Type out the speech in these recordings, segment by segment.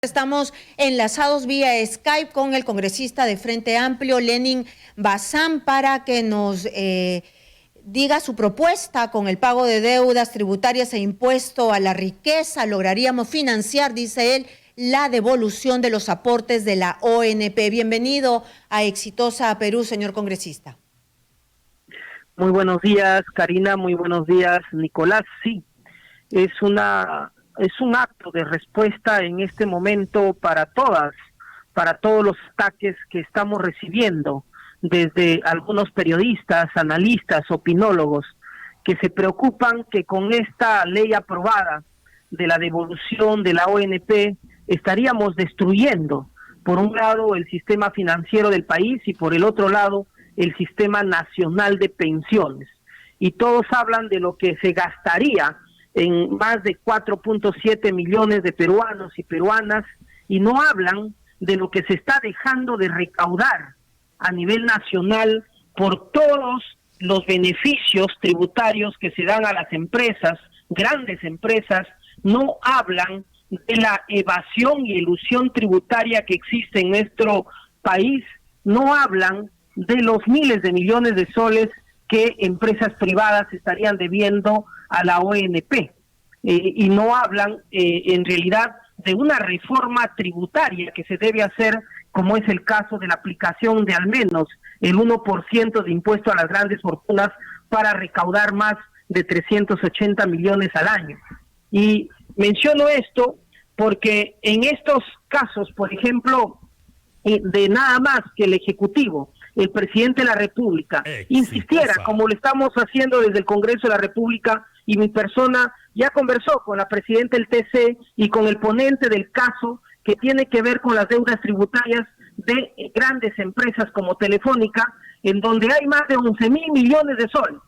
Estamos enlazados vía Skype con el congresista de Frente Amplio, Lenin Bazán, para que nos diga su propuesta. Con el pago de deudas tributarias e impuesto a la riqueza lograríamos financiar, dice él, la devolución de los aportes de la ONP. Bienvenido a Exitosa Perú, señor congresista. Muy buenos días, Karina. Muy buenos días, Nicolás. Sí, es un acto de respuesta en este momento para todos los ataques que estamos recibiendo desde algunos periodistas, analistas, opinólogos, que se preocupan que con esta ley aprobada de la devolución de la ONP estaríamos destruyendo, por un lado, el sistema financiero del país y por el otro lado, el sistema nacional de pensiones. Y todos hablan de lo que se gastaría en más de 4.7 millones de peruanos y peruanas, y no hablan de lo que se está dejando de recaudar a nivel nacional por todos los beneficios tributarios que se dan a las empresas, grandes empresas. No hablan de la evasión y elusión tributaria que existe en nuestro país, no hablan de los miles de millones de soles que empresas privadas estarían debiendo a la ONP, y no hablan en realidad de una reforma tributaria que se debe hacer, como es el caso de la aplicación de al menos el 1% de impuesto a las grandes fortunas para recaudar más de 380 millones al año. Y menciono esto porque en estos casos, por ejemplo, de nada más que el Ejecutivo, el presidente de la República, insistiera, como lo estamos haciendo desde el Congreso de la República, y mi persona ya conversó con la presidenta del TC y con el ponente del caso que tiene que ver con las deudas tributarias de grandes empresas como Telefónica, en donde hay más de 11.000 millones de soles.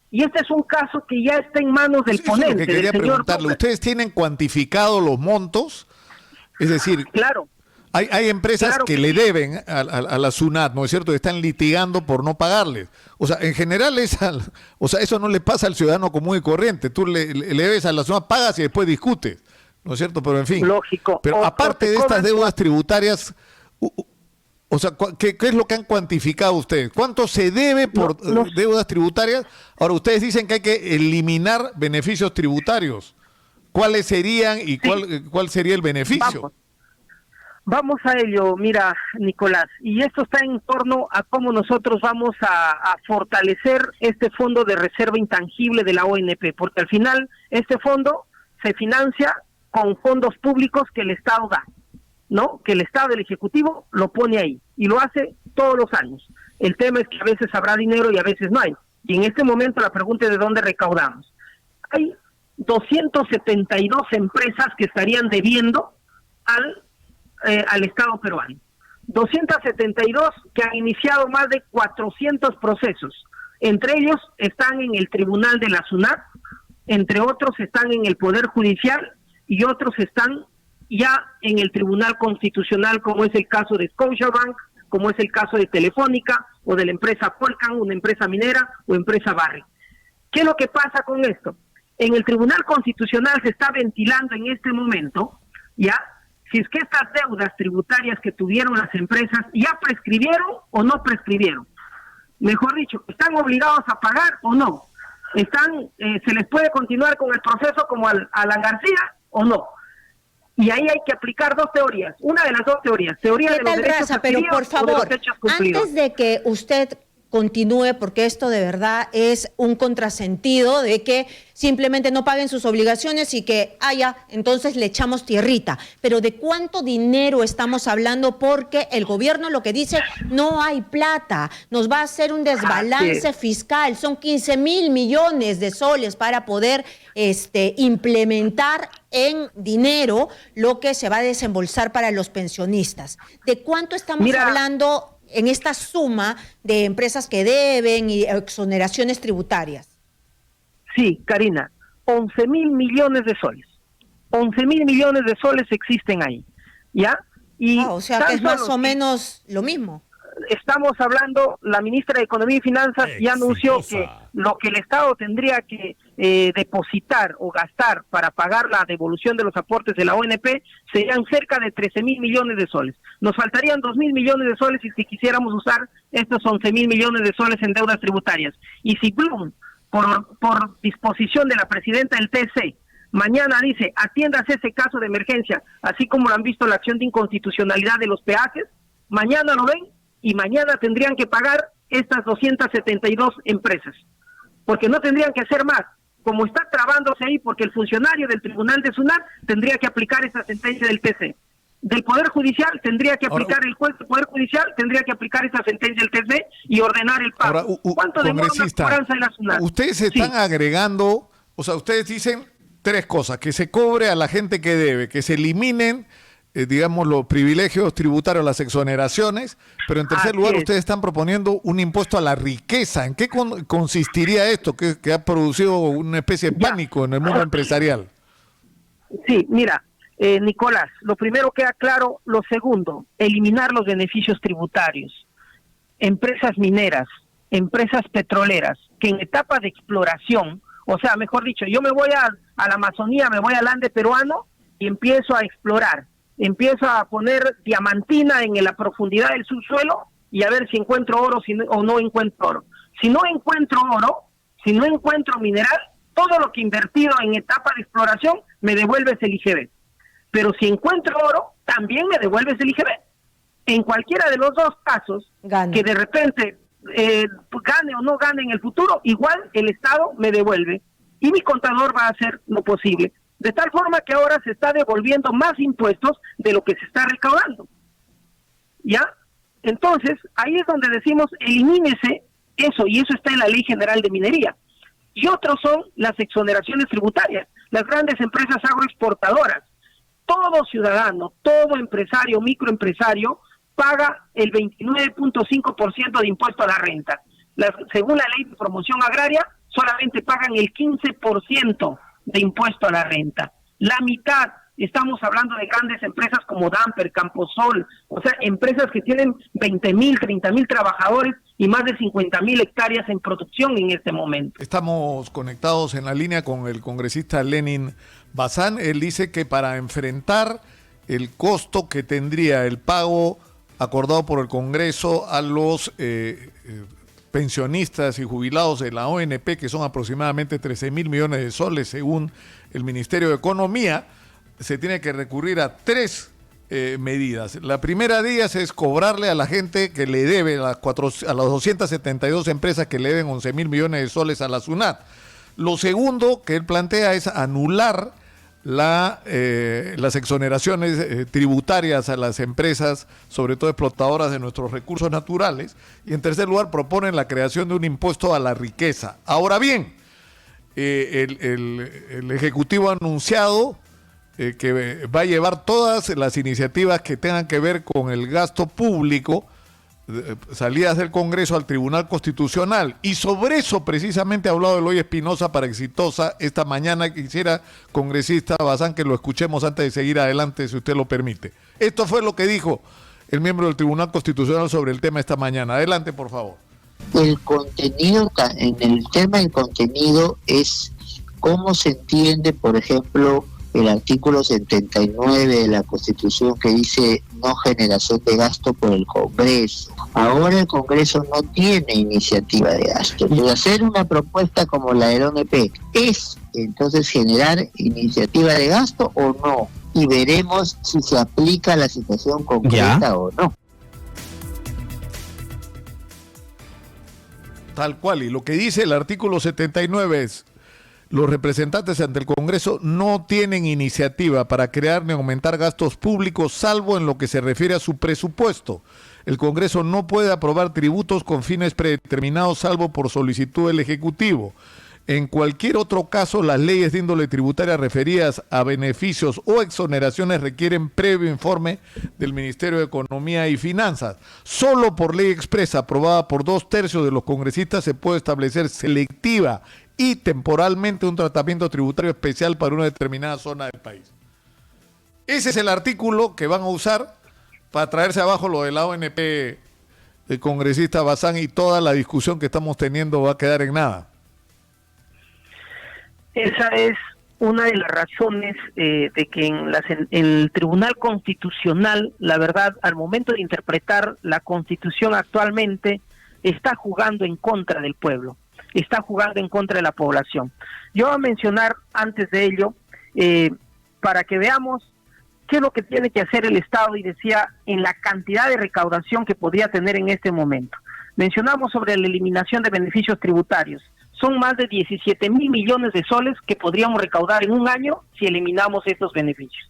Y este es un caso que ya está en manos del ponente. Eso es lo que quería preguntarle. ¿Ustedes tienen cuantificado los montos? Es decir, claro. Hay empresas que le deben a la SUNAT, ¿no es cierto?, que están litigando por no pagarles. O sea, en general eso no le pasa al ciudadano común y corriente. Tú le debes a la SUNAT, pagas y después discutes, ¿no es cierto? Pero en fin. Lógico. Pero aparte de estas deudas tributarias, o sea, ¿qué es lo que han cuantificado ustedes? ¿Cuánto se debe por deudas tributarias? Ahora, ustedes dicen que hay que eliminar beneficios tributarios. ¿Cuáles serían y cuál sería el beneficio? Vamos a ello, mira, Nicolás, y esto está en torno a cómo nosotros vamos a fortalecer este fondo de reserva intangible de la ONP, porque al final este fondo se financia con fondos públicos que el Estado da, ¿no? Que el Estado, el Ejecutivo, lo pone ahí, y lo hace todos los años. El tema es que a veces habrá dinero y a veces no hay, y en este momento la pregunta es de dónde recaudamos. Hay 272 empresas que estarían debiendo al Estado peruano. 272 que han iniciado más de 400 procesos. Entre ellos están en el Tribunal de la SUNAT, entre otros están en el Poder Judicial y otros están ya en el Tribunal Constitucional, como es el caso de Scotiabank, como es el caso de Telefónica o de la empresa Polcan, una empresa minera o empresa Barrick. ¿Qué es lo que pasa con esto? En el Tribunal Constitucional se está ventilando en este momento, ya, si es que estas deudas tributarias que tuvieron las empresas ya prescribieron o no prescribieron. Mejor dicho, ¿están obligados a pagar o no? ¿Se les puede continuar con el proceso como a Alan García o no? Y ahí hay que aplicar dos teorías. Una de las dos teorías. Teoría de los derechos pero por favor, antes de que usted continúe, porque esto de verdad es un contrasentido de que simplemente no paguen sus obligaciones y que entonces le echamos tierrita. Pero ¿de cuánto dinero estamos hablando? Porque el gobierno lo que dice, no hay plata, nos va a hacer un desbalance fiscal, son 15.000 millones de soles para poder implementar en dinero lo que se va a desembolsar para los pensionistas. ¿De cuánto estamos hablando en esta suma de empresas que deben y exoneraciones tributarias? Sí, Karina, 11.000 millones de soles. 11.000 millones de soles existen ahí, ¿ya? Y o sea que es más o menos lo mismo. Estamos hablando, la ministra de Economía y Finanzas ya anunció que lo que el Estado tendría que depositar o gastar para pagar la devolución de los aportes de la ONP serían cerca de 13.000 millones de soles. Nos faltarían 2.000 millones de soles si quisiéramos usar estos 11.000 millones de soles en deudas tributarias. Y si Blum, por disposición de la presidenta del TC, mañana dice, atiéndase ese caso de emergencia, así como lo han visto la acción de inconstitucionalidad de los peajes, mañana lo ven y mañana tendrían que pagar estas 272 empresas, porque no tendrían que hacer más. Como está trabándose ahí, porque el funcionario del Tribunal de SUNAT tendría que aplicar esa sentencia del TC. Del Poder Judicial tendría que aplicar, el juez del Poder Judicial tendría que aplicar esa sentencia del TC y ordenar el pago. Ahora, ¿Cuánto demora una cobranza de la SUNAT? Ustedes están agregando, o sea, ustedes dicen tres cosas: que se cobre a la gente que debe, que se eliminen, digamos, los privilegios tributarios, las exoneraciones, pero en tercer lugar ustedes están proponiendo un impuesto a la riqueza. ¿En qué consistiría esto que ha producido una especie de pánico en el mundo empresarial? Sí, mira, Nicolás, lo primero queda claro. Lo segundo, eliminar los beneficios tributarios. Empresas mineras, empresas petroleras, que en etapa de exploración, o sea, mejor dicho, yo me voy a la Amazonía, me voy al Ande peruano y empiezo a explorar. Empiezo a poner diamantina en la profundidad del subsuelo y a ver si encuentro oro o no encuentro oro. Si no encuentro oro, si no encuentro mineral, todo lo que he invertido en etapa de exploración me devuelve el IGB. Pero si encuentro oro, también me devuelve el IGB. En cualquiera de los dos casos, que de repente gane o no gane en el futuro, igual el Estado me devuelve y mi contador va a hacer lo posible. De tal forma que ahora se está devolviendo más impuestos de lo que se está recaudando. ¿Ya? Entonces, ahí es donde decimos, elimínese eso, y eso está en la Ley General de Minería. Y otros son las exoneraciones tributarias, las grandes empresas agroexportadoras. Todo ciudadano, todo empresario, microempresario, paga el 29.5% de impuesto a la renta. Según la Ley de Promoción Agraria, solamente pagan el 15% de impuesto a la renta. La mitad, estamos hablando de grandes empresas como Damper, Camposol, o sea, empresas que tienen 20.000, 30.000 trabajadores y más de 50.000 hectáreas en producción en este momento. Estamos conectados en la línea con el congresista Lenin Bazán. Él dice que para enfrentar el costo que tendría el pago acordado por el Congreso a los pensionistas y jubilados de la ONP, que son aproximadamente 13.000 millones de soles según el Ministerio de Economía, se tiene que recurrir a tres medidas. La primera de ellas es cobrarle a la gente que le debe, a las 272 empresas que le deben 11.000 millones de soles a la SUNAT. Lo segundo que él plantea es anular las exoneraciones tributarias a las empresas, sobre todo explotadoras de nuestros recursos naturales, y en tercer lugar proponen la creación de un impuesto a la riqueza. Ahora bien, el Ejecutivo ha anunciado que va a llevar todas las iniciativas que tengan que ver con el gasto público, salidas del Congreso al Tribunal Constitucional, y sobre eso precisamente ha hablado Eloy Espinosa para Exitosa esta mañana. Quisiera, congresista Bazán, que lo escuchemos antes de seguir adelante, si usted lo permite. Esto fue lo que dijo el miembro del Tribunal Constitucional sobre el tema esta mañana. Adelante, por favor. El contenido, en el tema del contenido es cómo se entiende, por ejemplo, el artículo 79 de la Constitución, que dice no generación de gasto por el Congreso. Ahora el Congreso no tiene iniciativa de gasto. Entonces, hacer una propuesta como la del ONP es entonces generar iniciativa de gasto o no, y veremos si se aplica a la situación concreta o no. Tal cual, y lo que dice el artículo 79 es: los representantes ante el Congreso no tienen iniciativa para crear ni aumentar gastos públicos, salvo en lo que se refiere a su presupuesto. El Congreso no puede aprobar tributos con fines predeterminados, salvo por solicitud del Ejecutivo. En cualquier otro caso, las leyes de índole tributaria referidas a beneficios o exoneraciones requieren previo informe del Ministerio de Economía y Finanzas. Solo por ley expresa aprobada por 2/3 de los congresistas se puede establecer selectiva y temporalmente un tratamiento tributario especial para una determinada zona del país. Ese es el artículo que van a usar para traerse abajo lo de la ONP del congresista Bazán, y toda la discusión que estamos teniendo va a quedar en nada. Esa es una de las razones de que en el Tribunal Constitucional, la verdad, al momento de interpretar la Constitución actualmente, está jugando en contra del pueblo, está jugando en contra de la población. Yo voy a mencionar antes de ello, para que veamos qué es lo que tiene que hacer el Estado, y decía en la cantidad de recaudación que podría tener en este momento. Mencionamos sobre la eliminación de beneficios tributarios. Son más de 17,000 millones de soles que podríamos recaudar en un año si eliminamos estos beneficios.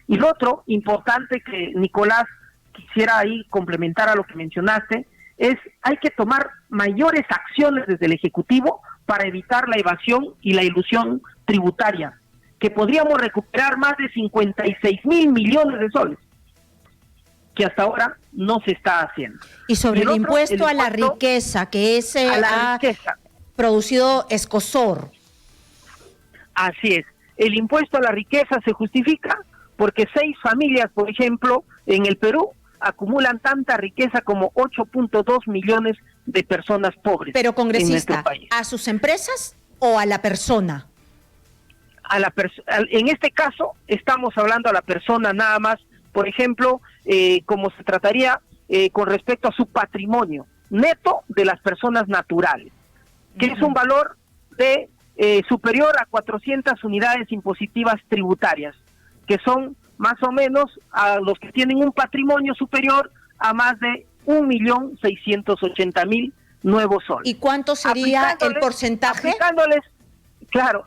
Y lo otro importante que Nicolás quisiera ahí complementar a lo que mencionaste, es hay que tomar mayores acciones desde el Ejecutivo para evitar la evasión y la ilusión tributaria, que podríamos recuperar más de 56,000 millones de soles, que hasta ahora no se está haciendo. Y sobre el impuesto a la riqueza, que ese ha producido escozor. Así es. El impuesto a la riqueza se justifica porque 6 familias, por ejemplo, en el Perú, acumulan tanta riqueza como 8.2 millones de personas pobres. Pero, congresista, en nuestro país. ¿A sus empresas o a la persona? En este caso, estamos hablando a la persona nada más, por ejemplo, como se trataría con respecto a su patrimonio neto de las personas naturales, que es un valor de superior a 400 unidades impositivas tributarias, que son más o menos a los que tienen un patrimonio superior a más de 1.680.000 nuevos soles. ¿Y cuánto sería el porcentaje?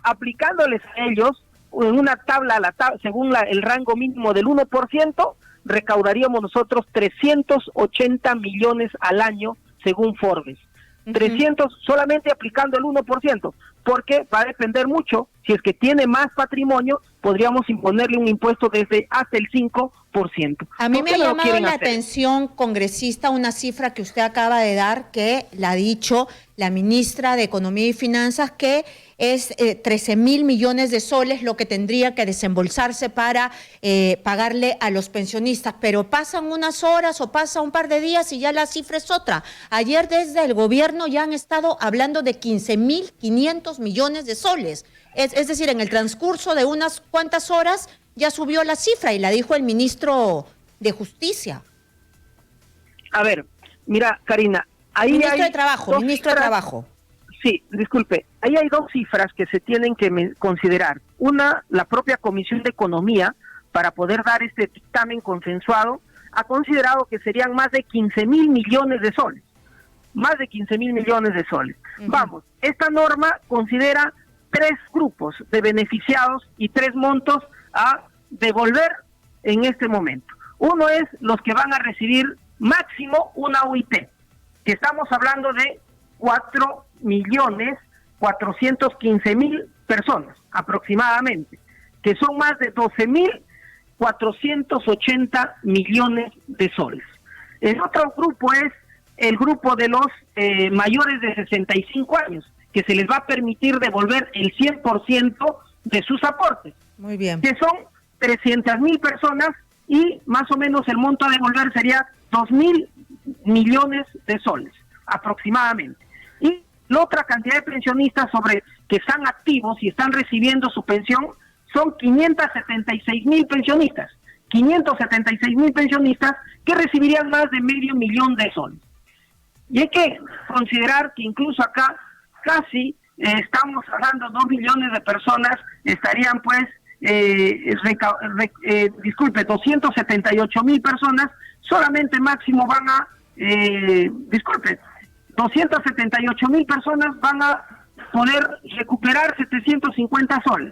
Aplicándoles a ellos en una tabla, según el rango mínimo del 1%, recaudaríamos nosotros 380 millones al año, según Forbes. 300 solamente aplicando el 1%, porque va a depender mucho. Si es que tiene más patrimonio, podríamos imponerle un impuesto desde hasta el 5%. A mí me ha llamado la atención, congresista, una cifra que usted acaba de dar, que la ha dicho la ministra de Economía y Finanzas, que es 13,000 millones de soles lo que tendría que desembolsarse para pagarle a los pensionistas. Pero pasan unas horas o pasa un par de días y ya la cifra es otra. Ayer desde el gobierno ya han estado hablando de 15,500 millones de soles. Es decir, en el transcurso de unas cuantas horas ya subió la cifra y la dijo el ministro de Justicia. A ver, mira, Karina, ahí ministro de Trabajo. Sí, disculpe, ahí hay 2 cifras que se tienen que considerar. Una, la propia Comisión de Economía, para poder dar este dictamen consensuado, ha considerado que serían más de 15,000 millones de soles. Más de 15,000 millones de soles. Vamos, esta norma considera 3 grupos de beneficiados y 3 montos a devolver en este momento. Uno es los que van a recibir máximo una UIT, que estamos hablando de 4,415,000 personas aproximadamente, que son más de 12,480 millones de soles. El otro grupo es el grupo de los mayores de 65 años, que se les va a permitir devolver el 100% de sus aportes. Muy bien. Que son 300,000 personas, y más o menos el monto a devolver sería 2,000 millones de soles aproximadamente. Y la otra cantidad de pensionistas que están activos y están recibiendo su pensión son 576,000 pensionistas. 576,000 pensionistas que recibirían más de $500,000 de soles. Y hay que considerar que incluso acá casi estamos hablando 2 millones de personas, estarían 278,000 personas, solamente máximo van a, 278,000 personas van a poder recuperar 750 soles.